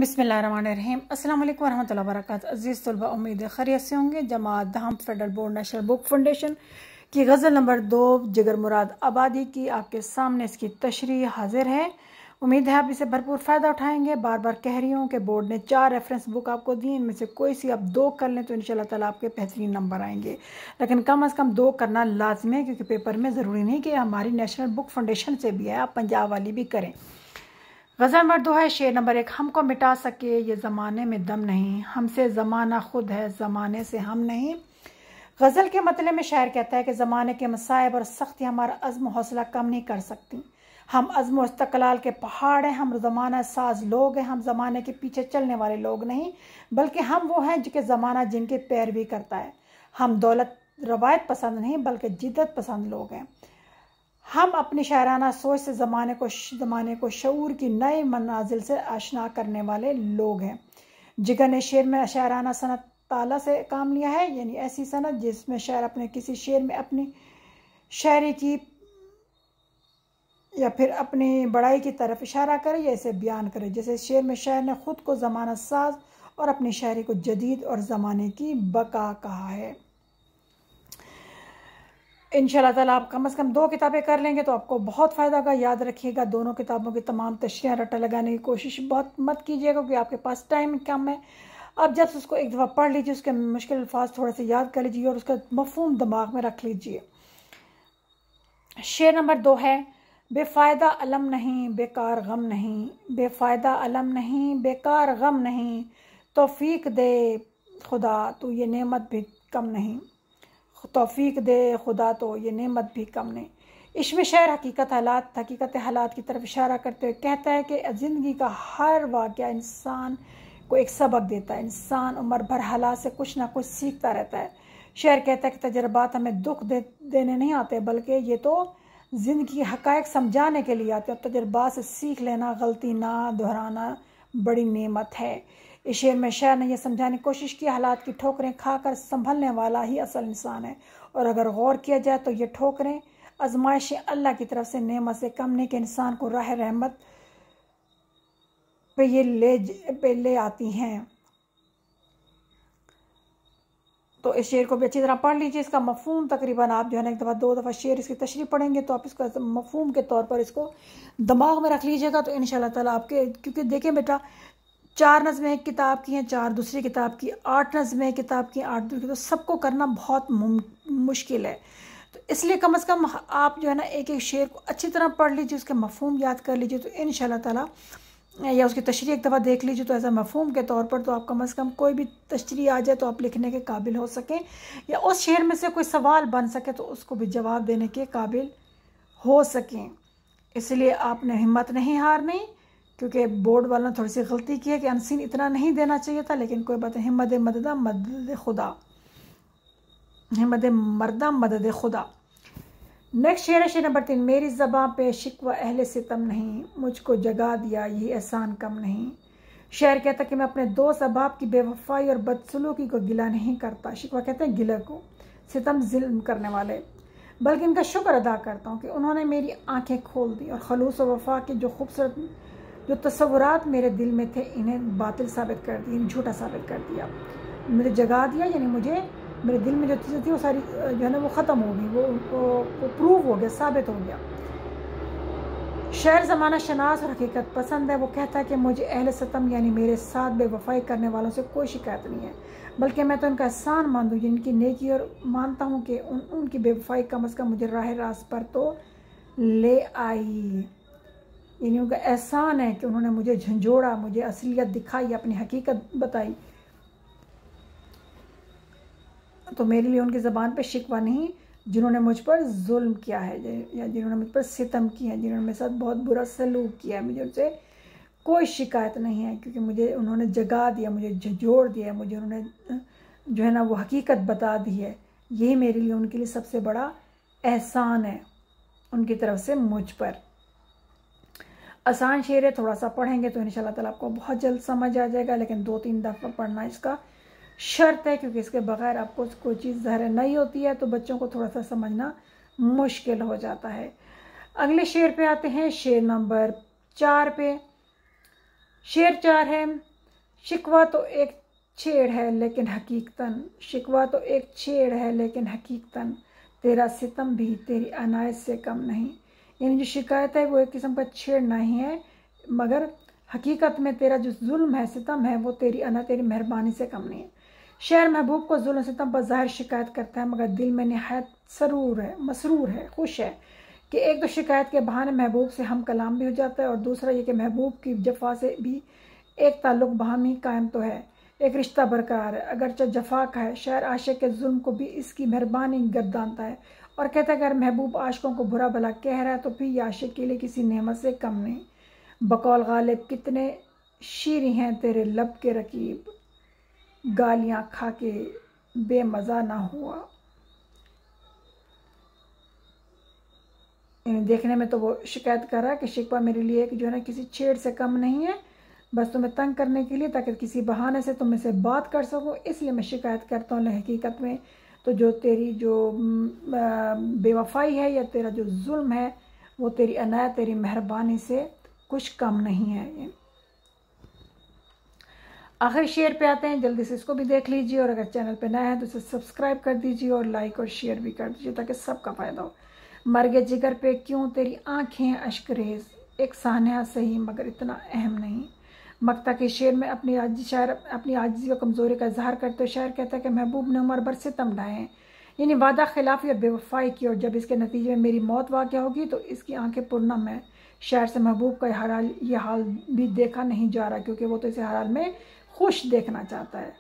बिस्मिल्लाहिर्रहमानिर्रहीम। अस्सलाम वालेकुम वरहमतुल्लाहि वबरकातुहू। अज़ीज़ तलबा, उम्मीद है खैरियत से होंगे। जमात दहम federal board national book foundation की गज़ल नंबर 2 जिगर मुराद आबादी की आपके सामने इसकी तशरीह हाजिर है। उम्मीद है आप इसे भरपूर फ़ायदा उठाएंगे। बार बार कह रही हूँ कि बोर्ड ने 4 रेफरेंस बुक आपको दी, इनमें से कोई सी आप 2 कर लें तो इंशाल्लाह ताला आपके बेहतरीन नंबर आएंगे। लेकिन कम अज़ कम 2 करना लाजमी है, क्योंकि पेपर में ज़रूरी नहीं कि हमारी नेशनल बुक फाउंडेशन से भी है, आप पंजाब वाली भी करें। गज़ल नंबर 2 है शेर नंबर 1। हमको मिटा सके ये ज़माने में दम नहीं, हमसे ज़माना खुद है ज़माने से हम नहीं। गज़ल के मतलब में शायर कहता है कि ज़माने के मसाइब और सख्ती हमारा अज़्म हौसला कम नहीं कर सकती। हम अज़्म और इस्तक़लाल के पहाड़ हैं, हम ज़माना साज लोग हैं। हम ज़माने के पीछे चलने वाले लोग नहीं, बल्कि हम वो हैं जिनके ज़माना जिनके पैरवी करता है। हम दौलत रवायत पसंद नहीं, बल्कि जिद्दत पसंद लोग हैं। हम अपनी शायराना सोच से ज़माने को शऊर की नए मनाजिल से आशना करने वाले लोग हैं। जिगर ने शेर में शायराना सनत ताला से काम लिया है, यानी ऐसी सनत जिसमें शायर अपने किसी शेर में अपनी शायरी की या फिर अपनी बड़ाई की तरफ इशारा करे या इसे बयान करे। जैसे शेर में शायर ने खुद को ज़माना साज और अपनी शायरी को जदीद और ज़माने की बका कहा है। इंशाल्लाह ताला आप कम से कम 2 किताबें कर लेंगे तो आपको बहुत फ़ायदा होगा। याद रखिएगा, दोनों किताबों की तमाम तशरीह रट्टा लगाने की कोशिश बहुत मत कीजिएगा, क्योंकि आपके पास टाइम कम है। अब जब उसको एक दफ़ा पढ़ लीजिए, उसके मुश्किल अल्फाज थोड़े से याद कर लीजिए और उसका मफ़हूम दिमाग में रख लीजिए। शेर नंबर 2 है। बेफ़ायदा अलम नहीं बेकार गम नहीं, बेफ़ायदा अलम नहीं बेकार गम नहीं, तौफीक दे खुदा तो ये नेमत भी कम नहीं, तौफीक दे खुदा तो ये नेमत भी कम नहीं। इसमें शायर हकीकत हालात की तरफ इशारा करते हुए कहता है कि ज़िंदगी का हर वाक़या इंसान को एक सबक देता है। इंसान उम्र भर हालात से कुछ ना कुछ सीखता रहता है। शायर कहता है कि तजर्बात हमें दुख देने नहीं आते, बल्कि ये तो ज़िंदगी के हक़ाइक़ समझाने के लिए आते हैं। और तजर्बात से सीख लेना, गलती ना दोहराना बड़ी नेमत है। इस शेर में शायर ने यह समझाने की कोशिश की, हालात की ठोकरें खाकर संभलने वाला ही असल इंसान है। और अगर गौर किया जाए तो ये ठोकरें आजमाइशें अल्लाह की तरफ से नेमत से कम नहीं, कि इंसान को राह रहमत पे ले आती हैं। तो इस शेर को भी अच्छी तरह पढ़ लीजिए। इसका मफहूम तकरीबन आप जो है ना 2 दफ़ा शेर इसकी तशरीह पढ़ेंगे तो आप इसको मफहूम के तौर पर इसको दिमाग में रख लीजिएगा, तो इंशाल्लाह ताला आपके, क्योंकि देखें बेटा 4 नज़में एक किताब की हैं, 4 दूसरी किताब की, 8 नज़में किताब की, 8 दूसरी, तो सबको करना बहुत मुश्किल है। तो इसलिए कम से कम आप जो है ना एक एक शेर को अच्छी तरह पढ़ लीजिए, उसके मफहूम याद कर लीजिए, तो इंशाल्लाह ताला, या उसकी तशरीह एक दफ़ा देख लीजिए, तो ऐसा मफहूम के तौर पर तो आप कम से कम कोई भी तशरीह आ जाए तो आप लिखने के काबिल हो सकें, या उस शेर में से कोई सवाल बन सके तो उसको भी जवाब देने के काबिल हो सकें। इसलिए आपने हिम्मत नहीं हारनी, क्योंकि बोर्ड वालों ने थोड़ी सी गलती की है कि अनसीन इतना नहीं देना चाहिए था, लेकिन कोई बात नहीं। हिम्मत मददा मदद खुदा, हिम्मत मर्दा मदद खुदा। नेक्स्ट शेर है शेर नंबर 3। मेरी ज़बां पे शिकवा अहले सितम नहीं, मुझको जगा दिया यही एहसान कम नहीं। शायर कहता कि मैं अपने दोस्त अहबाब की बेवफाई और बदसलूकी को गिला नहीं करता। शिकवा कहते हैं गिला को, सितम जुल्म करने वाले, बल्कि इनका शुक्र अदा करता हूँ कि उन्होंने मेरी आंखें खोल दी और खलूस व वफा के जो खूबसूरत जो तस्वुरात मेरे दिल में थे इन्हें बातिल साबित कर दिया, झूठा साबित कर दिया। मुझे जगा दिया, यानी मुझे मेरे दिल में जो चीज़ें थी वो सारी जो है ना वो ख़त्म हो गई, वो प्रूव हो गया, साबित हो गया। शायर ज़माना शनास और हकीकत पसंद है। वो कहता है कि मुझे अहले सितम यानी मेरे साथ बेवफाई करने वालों से कोई शिकायत नहीं है, बल्कि मैं तो उनका एहसान मानूँ जिनकी नेकी, और मानता हूँ कि उनकी बेवफाई कम अज़ कम मुझे राह रास्त पर तो ले आई। यानी उनका एहसान है कि उन्होंने मुझे झंझोड़ा, मुझे असलियत दिखाई, अपनी हकीकत बताई। तो मेरे लिए उनकी ज़बान पे शिकवा नहीं जिन्होंने मुझ पर जुल्म किया है, या जिन्होंने मुझ पर सितम किया है, जिन्होंने मेरे साथ बहुत बुरा सलूक किया है। मुझे उनसे कोई शिकायत नहीं है, क्योंकि मुझे उन्होंने जगा दिया, मुझे झंझोड़ दिया, मुझे उन्होंने जो है ना वो हकीकत बता दी है। यही मेरे लिए उनके लिए सबसे बड़ा एहसान है उनकी तरफ से मुझ पर। आसान शेर है, थोड़ा सा पढ़ेंगे तो इंशाल्लाह ताला आपको बहुत जल्द समझ आ जाएगा, लेकिन 2-3 दफ़ा पढ़ना इसका शर्त है, क्योंकि इसके बगैर आपको कोई चीज़ ज़ाहिर नहीं होती है, तो बच्चों को थोड़ा सा समझना मुश्किल हो जाता है। अगले शेर पे आते हैं, शेर नंबर 4 पे। शेर 4 है। शिकवा तो एक छेड़ है लेकिन हकीकतन, शिकवा तो एक छेड़ है लेकिन हकीकतन तेरा सितम भी तेरी अनायत से कम नहीं। यानी जो शिकायत है वो एक किस्म का छेड़ना ही है, मगर हकीकत में तेरा जो जुल्म है, सितम है, वो तेरी अना तेरी मेहरबानी से कम नहीं है। शेर महबूब को जुल्म सितम पर ज़ाहिर शिकायत करता है, मगर दिल में नहायत सरूर है, मसरूर है, खुश है कि एक तो शिकायत के बहाने महबूब से हम कलाम भी हो जाता है, और दूसरा ये कि महबूब की जफा से भी एक ताल्लुक़ बाहमी कायम तो है, एक रिश्ता बरकरार है, अगरचे जफा का है। शायर आशिक के जुल्म को भी इसकी मेहरबानी गर्दानता है और कहता है अगर महबूब आशिकों को बुरा भला कह रहा है तो फिर यह आशिक के लिए किसी नेमत से कम नहीं। बकौल गालिब कितने शीरी हैं तेरे लब के रकीब, गालियाँ खा के बेमज़ा ना हुआ। देखने में तो वो शिकायत कर रहा है कि शिकवा मेरे लिए जो है ना किसी छेड़ से कम नहीं है, बस तुम्हें तंग करने के लिए, ताकि किसी बहाने से तुम से बात कर सको, इसलिए मैं शिकायत करता हूँ। हकीकत में तो जो तेरी जो बेवफाई है या तेरा जो जुल्म है वो तेरी अनायत तेरी मेहरबानी से कुछ कम नहीं है। आखिर शेर पे आते हैं, जल्दी से इसको भी देख लीजिए, और अगर चैनल पे नया है तो इसे सब्सक्राइब कर दीजिए और लाइक और शेयर भी कर दीजिए ताकि सबका फ़ायदा हो। मर्गे जिगर पे क्यों तेरी आँखें अश्करेज़, एक सान्या सही मगर इतना अहम नहीं। मक्ता के शेर में अपनी आजिज़ी व कमज़ोरी का इजहार करते हुए शायर कहता है कि महबूब ने उम्र भर सितम ढाए हैं, यानी वादा खिलाफ़ी और बेवफाई की, और जब इसके नतीजे में मेरी मौत वाक़या होगी तो इसकी आंखें पुरनम है। शायर से महबूब का ये हाल भी देखा नहीं जा रहा, क्योंकि वो तो इसे हर हाल में खुश देखना चाहता है।